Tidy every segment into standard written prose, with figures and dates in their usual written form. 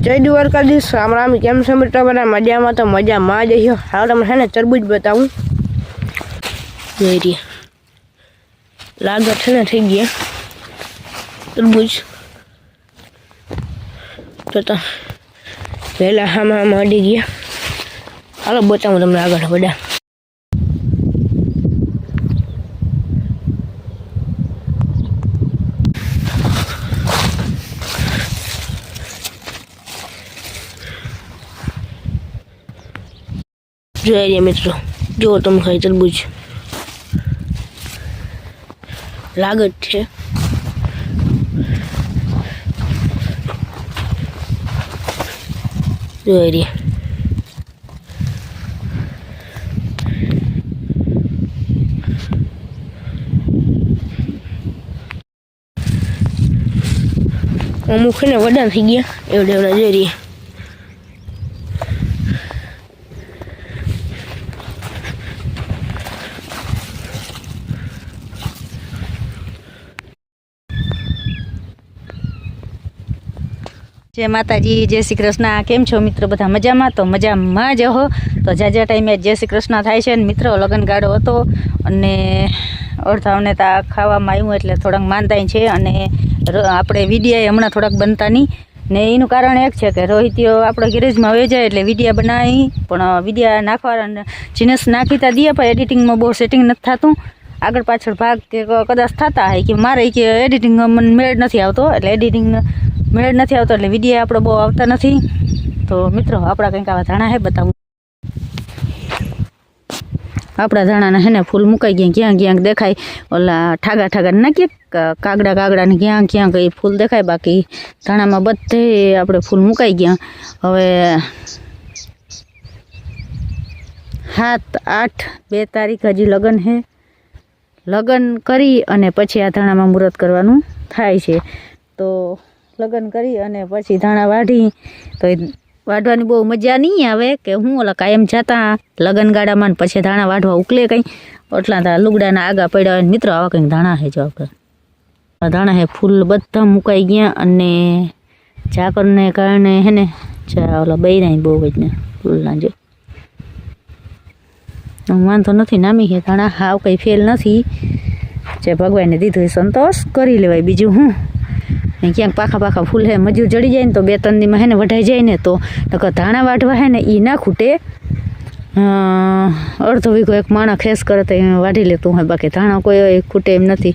जय द्वारकाधीश राम राम। केम छो मित्रों बधा मजामां? तो मजामां ज छो। हाल तमने है ने तरबूज बताऊं। જોઈ રહ્યા लागत है ने थई गया तरबूज तो पहला हामा अडी गया। हालो बताऊं तमने आगळ बड़ा જોઈએ મિત્રો। જો તમે ખાઈ તરબૂજ लागत છે। જોઈ રહ્યા અમુક ને વડા થઈ ગયા એવડે જોઈ રહ્યા। जय माताजी, जय श्री कृष्ण। केम छो मित्र बधा मजामां? तो मजामां ज हो। तो जाजा टाइमे जय श्री कृष्ण थाय छे। मित्र लगनगाड़ो हतो अने अडधावने ता खावामां आव्युं एटले थोड़ाक मांदाई छे अने आपणे विडिया हमणां थोड़ाक बनता नहीं ने एनुं कारण एक छे के रोहितियो आपणो गैरेजमां वही जाय एटले विडिया बनावी पण विडिया नाखवा जीनस नाखीता दिए पण एडिटिंगमां बहु सेटिंग नथी थतुं। आगळ पाछळ भाग के कदाच थता है कि मारे के एडिटिंग मन मेळ नथी आवतो एटले एडिटिंग मेळ नथी आवतो एटले विडियो आपणो बहु आवता नथी। तो मित्रों आपणा कंईक आवा धाणा है बतावुं। आपणा धाणाना है ने फूल मुकाई गया क्यां क्यांक देखाय ओला ठागा ठागा नाखीए कागड़ा कागड़ा ने क्यां क्यांक ए फूल देखाय बाकी धाणामां बधे आपणे फूल मुकाई गया। हवे 7, 8, 2 तारीख हजी लगन है। लगन करी अने पछी आ धाणामां मुहूर्त करवानुं थाय छे। तो लगन करी अने पछी धाणा वाढी तो वाढवानी बहु मजा नहीं आवे के हूँ ओला कायम जाता लगनगाड़ामां पछी धाणा वाढवा उकले कई ओटला लुगडाना आगा पड्या। मित्रों आवा कंईक धाणा है। जो आपणे धाणा है फूल बधा मुकाई गया अने झाकरने कारणे है ने ओला बईराई बहु ज ने फूलना जो वांधो नथी नामी है धाणा हाव कई फेल नथी। जे भगवाने दीधुं संतोष करी लेवाय बीजुं हूँ। क्या पाखा पाखा फूल है मजूर जड़ी जाए तो 2-3 दी में है ने वढाई जाए ने तो धाणा वाढवा है ने ई ना खूटे। अर्धो वीघो एक माणा खेस करे तो वाढी लेतुं है बाकी धाणा कोई खूटे एम नथी।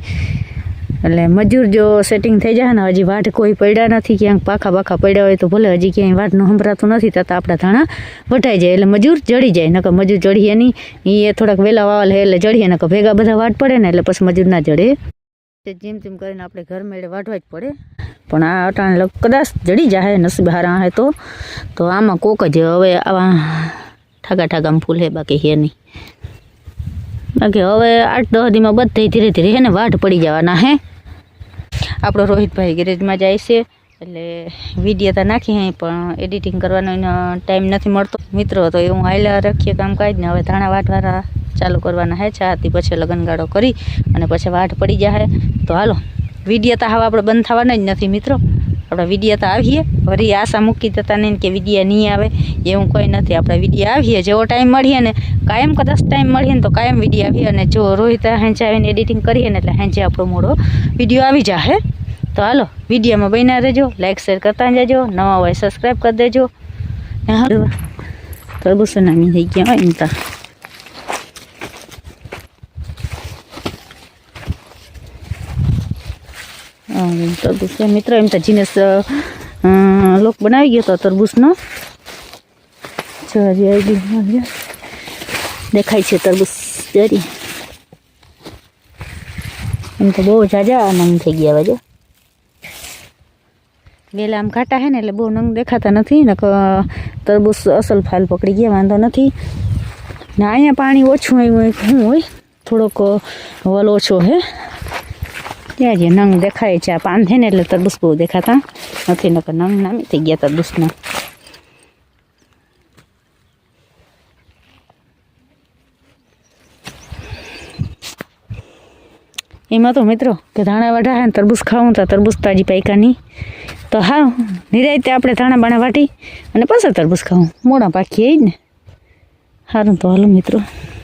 एटले मजूर जो सेटिंग थई जाए ने हजी वाढ कोई पड्या नथी क्यांक पाखा पाखा पड्या होय तो भले हजी क्यांय वाढनुं संभळातुं नथी तथा आपणा धाणा वढाई जाए एटले मजूर जड़ी जाए नकर मजूर जड़ीए नहीं। ई थोड़ाक वेला वावल है एटले जड़ीए नकर भेगा बधा वाढ पड़े ने एटले पछी मजूर ना जड़े। जेम तेम करीने आपणे घर मेळे वाढवा ज पड़े पण आ अटाणे कदाच जड़ी जाए नसीब हारा है तो आमां कोक ज हवे आवा ठागा ठागा फूल है बाकी है नहीं। बाकी हवे 8-10 दी में बधे धीरे धीरे है ने वाढ पड़ी जवाना है। आपणो रोहित भाई गैरेज में जाए छे एटले विडियो तो नाखी है पण एडिटिंग करवानो टाइम नथी मळतो। मित्रों तो एवं हाल्या रखीए कामकाज ने हवे धाणा वाढवाना चालू करवाना है। चाती पछी लगनगाड़ो करी अने पछी वाढ पड़ी जाए। तो हालो विडियो तो हवे आपणे बंध थवाना ज नथी मित्रों। आपणे विडियो तो आवीए वरी आशा मूकी देता नहीं कि विडियो नहीं आवे एवं कोई नहीं। आपणे विडियो आवीए जेवो टाइम मळीए ने कायम कदाच टाइम मळीए ने तो कायम विडियो आवीए अने जो रोहित हेंचे आवीने एडिटिंग करीए ने एटले हेंचे आपणो मोड़ो विडियो आवी जाए। तो हालो विडियो में बन्या रहेजो लाइक शेर करता जाजो नवा होय सब्सक्राइब कर देजो। तरबूज नामी थई गया एम तो तरबूज मित्र एम तो जीनस लोक बनावी गयो तो तरबूजनो देखाय छे तरबूज जरी एम तो बहु जाजा नंग थई गया हवे। जो वेला आम काटा है ने एटले बहु नंग देखाता नथी ने तरबूज असल फाल पकड़ी गया वांधो नथी ने अहींया पाणी ओछुं आव्युं शुं होय थोड़ोक वल ओछो है ત્યાં જે નંગ દેખાય છે। આ પાન છે ને એટલે તરબૂચ બહુ દેખાતા નથી નકર નંગ નામી થઈ ગયા તરબૂચના। એમાં તો મિત્રો કે ધાણા વાઢા હે ને તરબૂચ ખાવું તો તરબૂચ તાજી પાયકાની તો હા નિરાયતે આપણે ધાણા બાણા વાટી અને પાછા તરબૂચ ખાવું મોડા પાકી જ ને સારું તો હાલો મિત્રો